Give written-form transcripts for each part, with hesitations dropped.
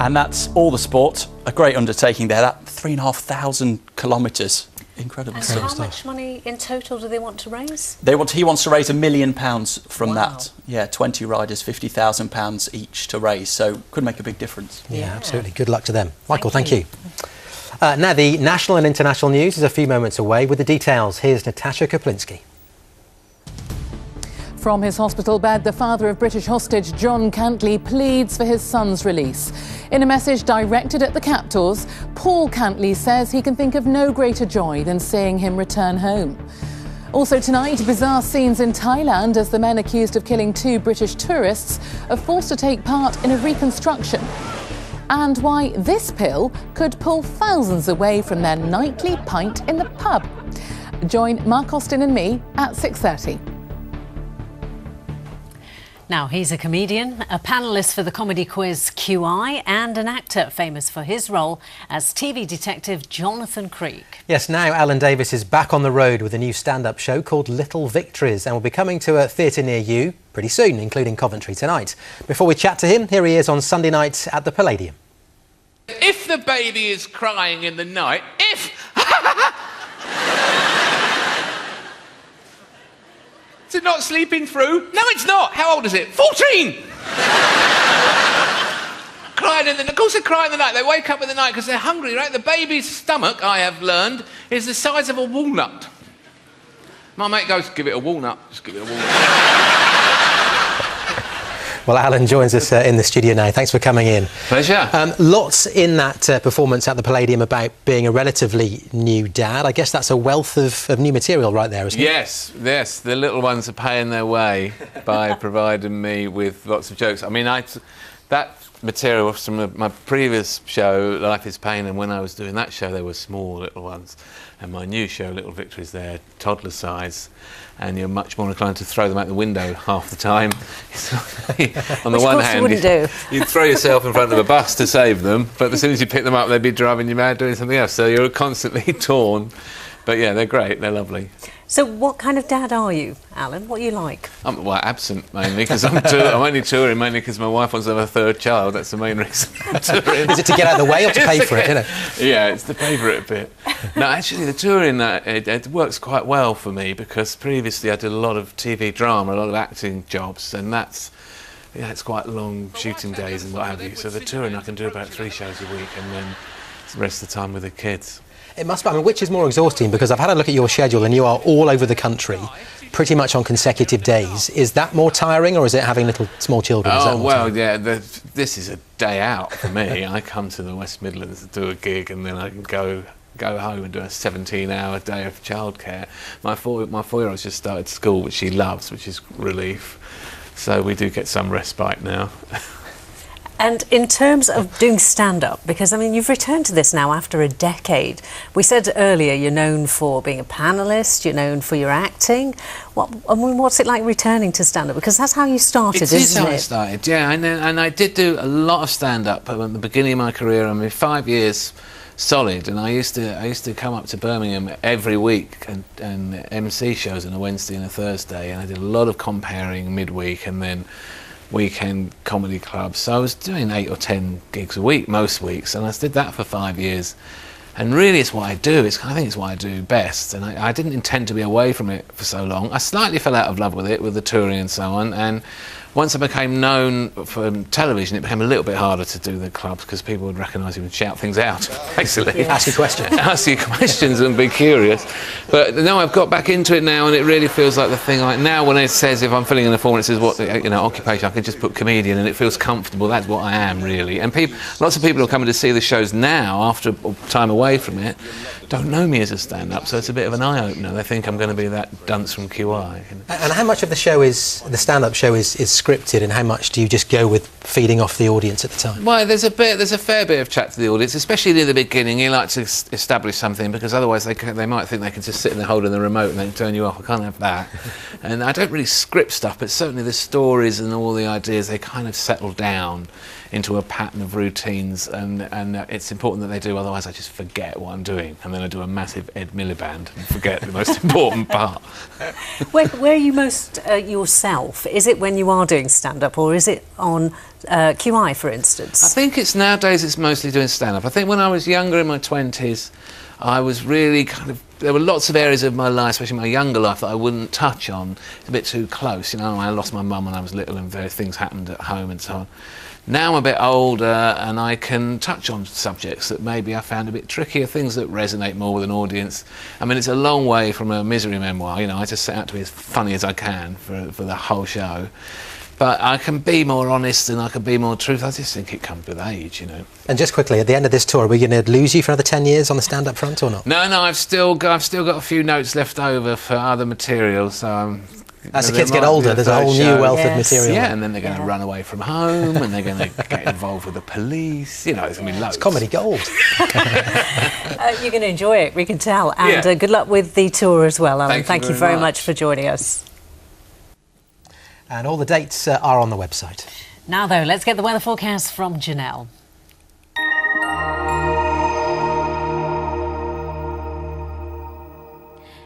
And that's all the sport. A great undertaking there. That 3,500 kilometres. Incredible stuff. How much money in total do they want to raise? He wants to raise £1 million from that. Yeah, 20 riders, £50,000 each to raise. So could make a big difference. Yeah, absolutely. Good luck to them. Michael, thank you. Now the national and international news is a few moments away. With the details, here's Natasha Kaplinsky. From his hospital bed, the father of British hostage John Cantley pleads for his son's release. In a message directed at the captors, Paul Cantley says he can think of no greater joy than seeing him return home. Also tonight, bizarre scenes in Thailand as the men accused of killing 2 British tourists are forced to take part in a reconstruction. And why this pill could pull thousands away from their nightly pint in the pub. Join Mark Austin and me at 6:30. Now, he's a comedian, a panellist for the comedy quiz QI, and an actor famous for his role as TV detective Jonathan Creek. Yes, now Alan Davis is back on the road with a new stand-up show called Little Victories and will be coming to a theatre near you pretty soon, including Coventry tonight. Before we chat to him, here he is on Sunday night at the Palladium. If the baby is crying in the night, Is it not sleeping through? No, it's not. How old is it? 14! Crying in the... Of course they cry in the night. They wake up in the night because they're hungry, right? The baby's stomach, I have learned, is the size of a walnut. My mate goes, give it a walnut. Just give it a walnut. Well, Alan joins us in the studio now. Thanks for coming in. Pleasure. Lots in that performance at the Palladium about being a relatively new dad. I guess that's a wealth of new material right there, isn't it? Yes, yes. The little ones are paying their way by providing me with lots of jokes. I mean, that material was from my previous show, Life is Pain, and when I was doing that show, they were small little ones. And my new show, Little Victories, they're toddler size, and you're much more inclined to throw them out the window half the time. On the one hand, you'd throw yourself in front of a bus to save them, but as soon as you pick them up, they'd be driving you mad doing something else. So you're constantly torn. But yeah, they're great. They're lovely. So what kind of dad are you, Alan? What are you like? I'm absent mainly because I'm only touring mainly because my wife wants to have a third child. That's the main reason I'm touring. Is it to get out of the way or to pay for it? You know? Yeah, it's to pay for it a bit. No, actually, the touring it works quite well for me because previously I did a lot of TV drama, a lot of acting jobs, and it's quite long shooting days and what have you. So the touring I can do about 3 shows a week, and then the rest of the time with the kids. It must be. I mean, which is more exhausting? Because I've had a look at your schedule and you are all over the country, pretty much on consecutive days. Is that more tiring, or is it having little small children? Oh, well, yeah, this is a day out for me. I come to the West Midlands to do a gig and then I can go home and do a 17-hour day of childcare. My 4-year-old's just started school, which she loves, which is relief. So we do get some respite now. And in terms of doing stand-up, because, I mean, you've returned to this now after a decade. We said earlier you're known for being a panellist, you're known for your acting. What's it like returning to stand-up? Because that's how you started, isn't it? It is how I started, yeah. And I did do a lot of stand-up at the beginning of my career. I mean, 5 years solid, and I used to come up to Birmingham every week and MC shows on a Wednesday and a Thursday, and I did a lot of comparing midweek and then weekend comedy clubs. So I was doing 8 or 10 gigs a week most weeks, and I did that for 5 years. And really it's what I do. I think it's what I do best, and I didn't intend to be away from it for so long. I slightly fell out of love with it, with the touring and so on, and once I became known for television, it became a little bit harder to do the clubs because people would recognise you and shout things out, basically. Yeah. Ask you questions. Ask you questions and be curious. But no, I've got back into it now, and it really feels like the thing. Like now, when it says, if I'm filling in the form, it says what occupation, I can just put comedian, and it feels comfortable. That's what I am, really. And lots of people who are coming to see the shows now, after time away from it, don't know me as a stand-up, so it's a bit of an eye-opener. They think I'm going to be that dunce from QI. And how much of the stand-up show is scripted, and how much do you just go with feeding off the audience at the time? Well, there's a fair bit of chat to the audience, especially near the beginning. You like to establish something, because otherwise they might think they can just sit there holding the remote and they can turn you off. I can't have that. And I don't really script stuff, but certainly the stories and all the ideas, they kind of settle down into a pattern of routines, and it's important that they do, otherwise I just forget what I'm doing, and then I do a massive Ed Miliband and forget the most important part. Where are you most yourself? Is it when you are doing stand-up, or is it on QI, for instance? I think nowadays it's mostly doing stand-up. I think when I was younger, in my 20s, I was really there were lots of areas of my life, especially my younger life, that I wouldn't touch on. It's a bit too close. I lost my mum when I was little and various things happened at home and so on. Now I'm a bit older and I can touch on subjects that maybe I found a bit trickier, things that resonate more with an audience. I mean, it's a long way from a misery memoir. I just set out to be as funny as I can for the whole show. But I can be more honest and I can be more truthful. I just think it comes with age, And just quickly, at the end of this tour, are we going to lose you for another 10 years on the stand-up front or not? No, I've still got a few notes left over for other material, so as the kids get older, there's a whole new wealth of material. Yeah, and then they're going to run away from home, and they're going to get involved with the police. It's going to be loads. It's comedy gold. You're going to enjoy it, we can tell. And good luck with the tour as well, Alan. Thank you very much for joining us. And all the dates are on the website. Now, though, let's get the weather forecast from Janelle.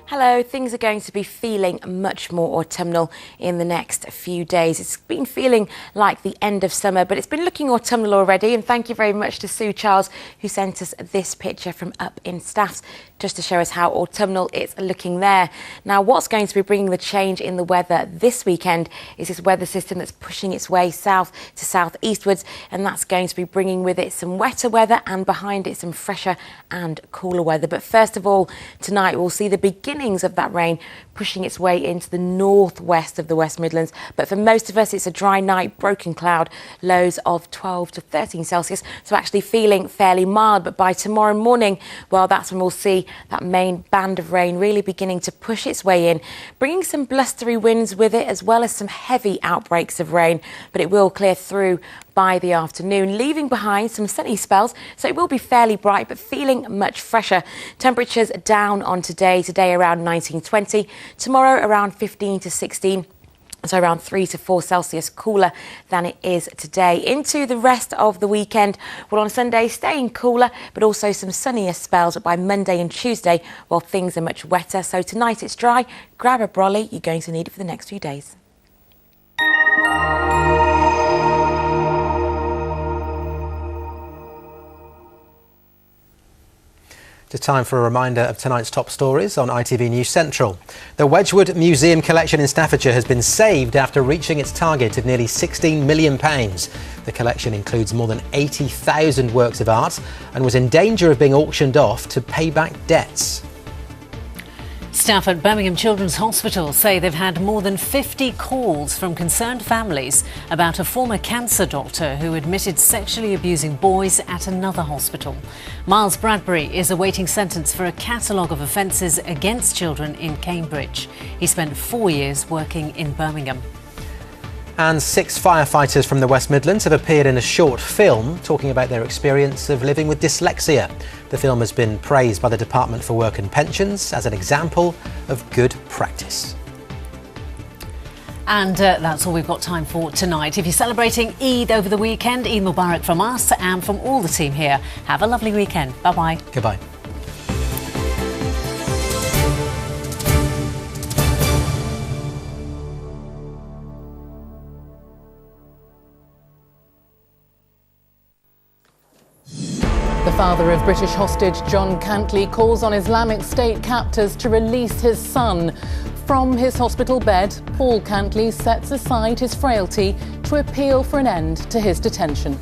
Hello, things are going to be feeling much more autumnal in the next few days. It's been feeling like the end of summer, but it's been looking autumnal already. And thank you very much to Sue Charles, who sent us this picture from up in Staffs, just to show us how autumnal it's looking there. Now, what's going to be bringing the change in the weather this weekend is this weather system that's pushing its way south to southeastwards, and that's going to be bringing with it some wetter weather and behind it some fresher and cooler weather. But first of all, tonight we'll see the beginnings of that rain pushing its way into the northwest of the West Midlands. But for most of us, it's a dry night, broken cloud, lows of 12 to 13 Celsius. So actually feeling fairly mild. But by tomorrow morning, well, that's when we'll see that main band of rain really beginning to push its way in, bringing some blustery winds with it, as well as some heavy outbreaks of rain. But it will clear through by the afternoon, leaving behind some sunny spells, so it will be fairly bright but feeling much fresher. Temperatures down on today around 19-20, tomorrow around 15 to 16. So around 3 to 4 Celsius cooler than it is today. Into the rest of the weekend, well, on Sunday staying cooler, but also some sunnier spells. But by Monday and Tuesday, well, things are much wetter. So tonight it's dry. Grab a brolly. You're going to need it for the next few days. It's time for a reminder of tonight's top stories on ITV News Central. The Wedgwood Museum collection in Staffordshire has been saved after reaching its target of nearly £16 million. The collection includes more than 80,000 works of art and was in danger of being auctioned off to pay back debts. Staff at Birmingham Children's Hospital say they've had more than 50 calls from concerned families about a former cancer doctor who admitted sexually abusing boys at another hospital. Miles Bradbury is awaiting sentence for a catalogue of offences against children in Cambridge. He spent 4 years working in Birmingham. And 6 firefighters from the West Midlands have appeared in a short film talking about their experience of living with dyslexia. The film has been praised by the Department for Work and Pensions as an example of good practice. And that's all we've got time for tonight. If you're celebrating Eid over the weekend, Eid Mubarak from us and from all the team here. Have a lovely weekend. Bye-bye. Goodbye. The father of British hostage John Cantley calls on Islamic State captors to release his son. From his hospital bed, Paul Cantley sets aside his frailty to appeal for an end to his detention.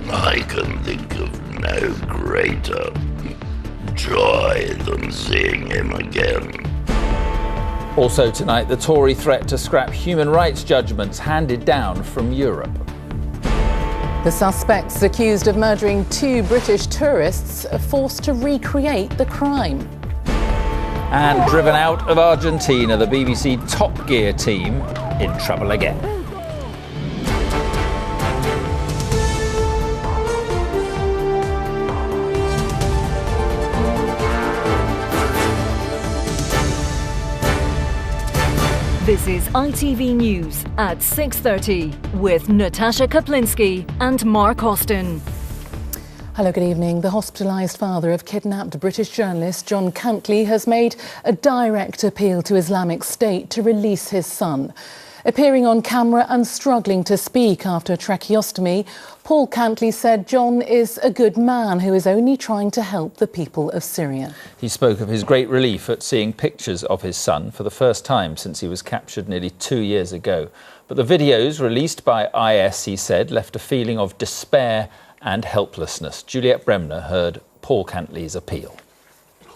I can think of no greater joy than seeing him again. Also tonight, the Tory threat to scrap human rights judgments handed down from Europe. The suspects accused of murdering 2 British tourists are forced to recreate the crime. And driven out of Argentina, the BBC Top Gear team in trouble again. This is ITV News at 6:30 with Natasha Kaplinsky and Mark Austin. Hello, good evening. The hospitalised father of kidnapped British journalist John Cantley has made a direct appeal to Islamic State to release his son. Appearing on camera and struggling to speak after a tracheostomy, Paul Cantley said John is a good man who is only trying to help the people of Syria. He spoke of his great relief at seeing pictures of his son for the first time since he was captured nearly 2 years ago. But the videos released by IS, he said, left a feeling of despair and helplessness. Juliette Bremner heard Paul Cantley's appeal.